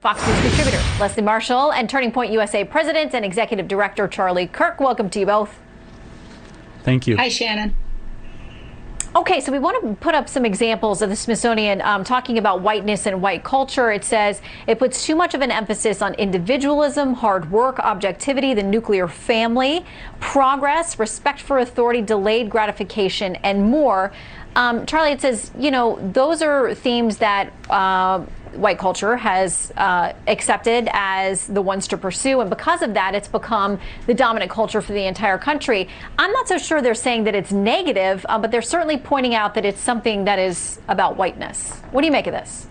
Fox News contributor Leslie Marshall and Turning Point USA president and executive director Charlie Kirk. Welcome to you both. Thank you. Hi, Shannon. Okay, so we want to put up some examples of the Smithsonian talking about whiteness and white culture. It says it puts too much of an emphasis on individualism, hard work, objectivity, the nuclear family, progress, respect for authority, delayed gratification, and more. Charlie, it says, you know, those are themes that white culture has accepted as the ones to pursue. And because of that, it's become the dominant culture for the entire country. I'm not so sure they're saying that it's negative, but they're certainly pointing out that it's something that is about whiteness. What do you make of this?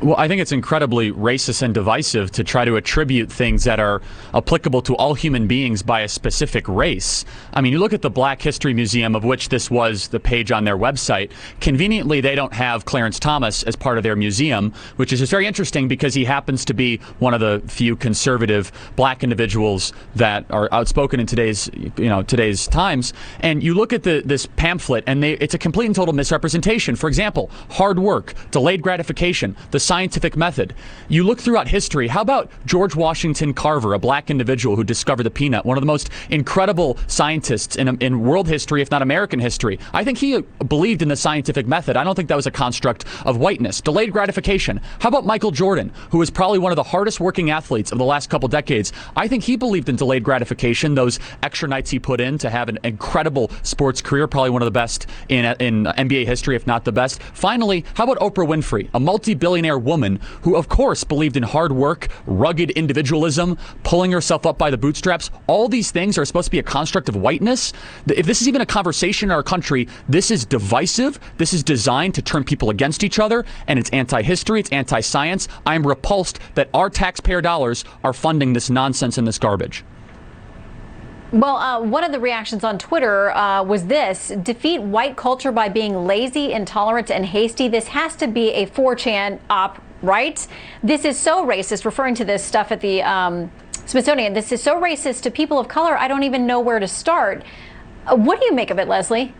Well, I think it's incredibly racist and divisive to try to attribute things that are applicable to all human beings by a specific race. I mean, you look at the Black History Museum, of which this was the page on their website. Conveniently, they don't have Clarence Thomas as part of their museum, which is just very interesting because he happens to be one of the few conservative black individuals that are outspoken in today's times. And you look at this pamphlet, and it's a complete and total misrepresentation. For example, hard work, delayed gratification, the scientific method. You look throughout history, how about George Washington Carver, a black individual who discovered the peanut, one of the most incredible scientists in world history, if not American history. I think he believed in the scientific method. I don't think that was a construct of whiteness. Delayed gratification. How about Michael Jordan, who was probably one of the hardest working athletes of the last couple decades? I think he believed in delayed gratification, those extra nights he put in to have an incredible sports career, probably one of the best in NBA history, if not the best. Finally, how about Oprah Winfrey, a multi-billionaire woman who, of course, believed in hard work, rugged individualism, pulling herself up by the bootstraps. All these things are supposed to be a construct of whiteness. If this is even a conversation in our country, this is divisive. This is designed to turn people against each other, and it's anti-history, it's anti-science. I'm repulsed that our taxpayer dollars are funding this nonsense and this garbage. Well, one of the reactions on Twitter was this: defeat white culture by being lazy, intolerant, and hasty. This has to be a 4chan op, right? This is so racist, referring to this stuff at the Smithsonian. This is so racist to people of color, I don't even know where to start. What do you make of it, Leslie?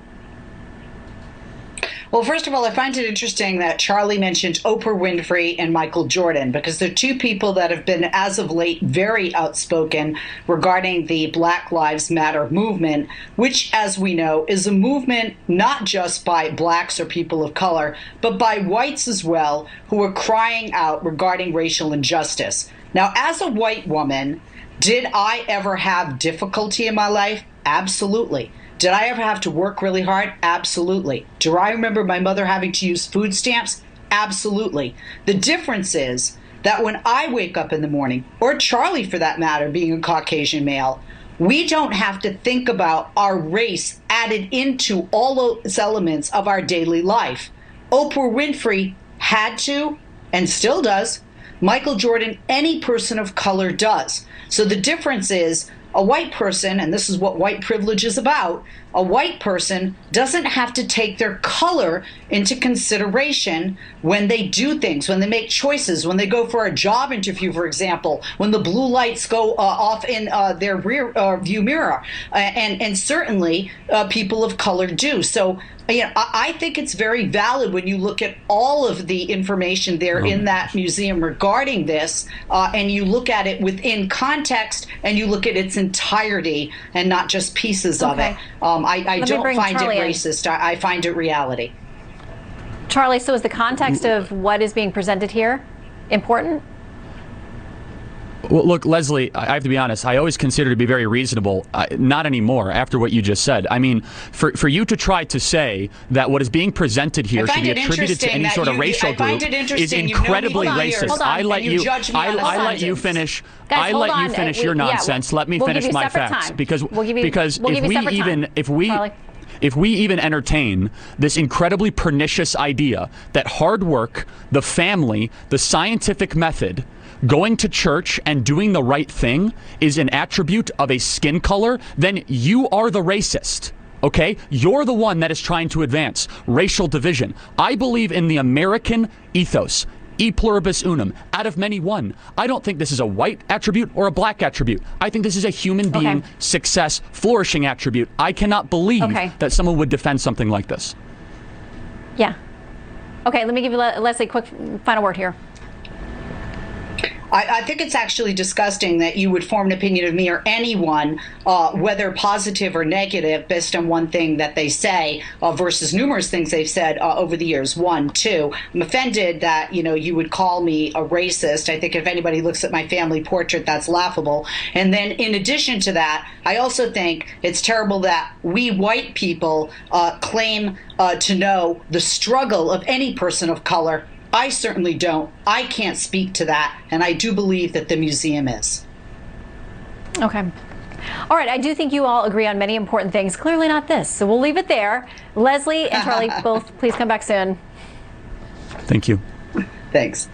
Well, first of all, I find it interesting that Charlie mentioned Oprah Winfrey and Michael Jordan, because they're two people that have been, as of late, very outspoken regarding the Black Lives Matter movement, which, as we know, is a movement not just by blacks or people of color, but by whites as well, who are crying out regarding racial injustice. Now, as a white woman, did I ever have difficulty in my life? Absolutely. Did I ever have to work really hard? Absolutely. Do I remember my mother having to use food stamps? Absolutely. The difference is that when I wake up in the morning, or Charlie for that matter, being a Caucasian male, we don't have to think about our race added into all those elements of our daily life. Oprah Winfrey had to, and still does. Michael Jordan, any person of color does. So the difference is, a white person, and this is what white privilege is about, a white person doesn't have to take their color into consideration when they do things, when they make choices, when they go for a job interview, for example, when the blue lights go off in their rear view mirror. And certainly people of color do. So I think it's very valid when you look at all of the information there in that museum regarding this, and you look at it within context, and you look at its entirety and not just pieces of it. I don't find it racist. I find it reality. Charlie, so is the context of what is being presented here important? Well, look, Leslie, I have to be honest. I always consider to be very reasonable. Not anymore after what you just said. I mean, for you to try to say that what is being presented here should be attributed to any sort of racial group is incredibly racist. I let you finish. I let you finish your nonsense. Let me finish my facts, because if we even entertain this incredibly pernicious idea that hard work, the family, the scientific method, going to church and doing the right thing is an attribute of a skin color, then you are the racist. Okay? You're the one that is trying to advance racial division. I believe in the American ethos. E pluribus unum, out of many one. I don't think this is a white attribute or a black attribute. I think this is a human being, success, flourishing attribute. I cannot believe that someone would defend something like this. Yeah. Okay, let me give you, Leslie, a quick final word here. I think it's actually disgusting that you would form an opinion of me or anyone, whether positive or negative, based on one thing that they say versus numerous things they've said over the years. One, two, I'm offended that you would call me a racist. I think if anybody looks at my family portrait, that's laughable. And then, in addition to that, I also think it's terrible that we white people claim to know the struggle of any person of color. I certainly don't. I can't speak to that, and I do believe that the museum is. Okay. All right, I do think you all agree on many important things. Clearly not this, so we'll leave it there. Leslie and Charlie, both please come back soon. Thank you. Thanks.